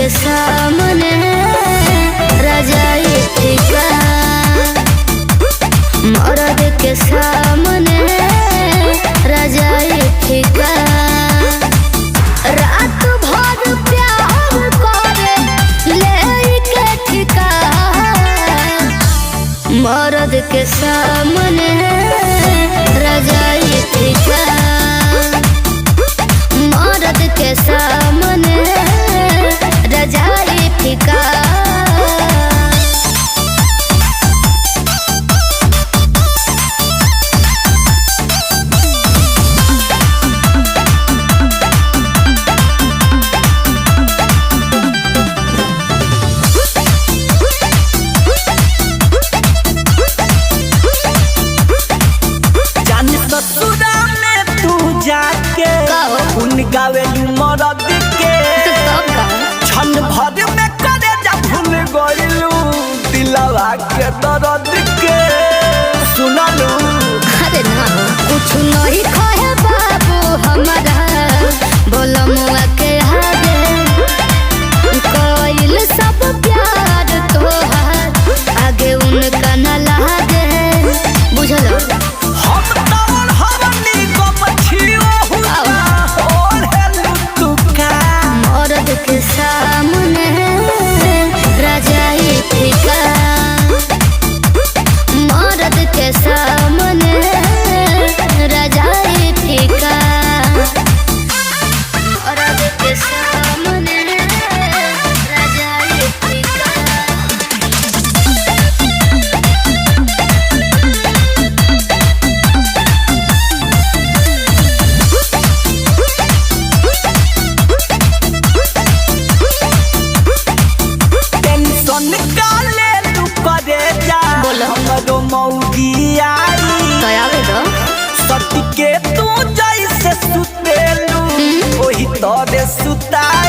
के सामने रजाई फीका, मर्द के सामने रजाई फीका। रात भर प्यार करे लेके ठिका, मर्द के सामने रजाई फीका, मर्द के सामने रजाई फीका। गावेलू मरद के क्षण भर में करे जा भूल गइलू दिलवा के दर्द के सुनलू। अरे ना कुछ नहीं कहे बाबू हमारा बोलमुआ के आगे, कोइल सब प्यार तोहार आगे उनका न लागे, बुझल। मर्द के सामने रजाई फीका, मर्द के सामने रजाई फीका, मर्द के सामने रजाई फीका। हमरो मौगी आई सती के तू जैसे सुतेलू ओही तोरे सुताई।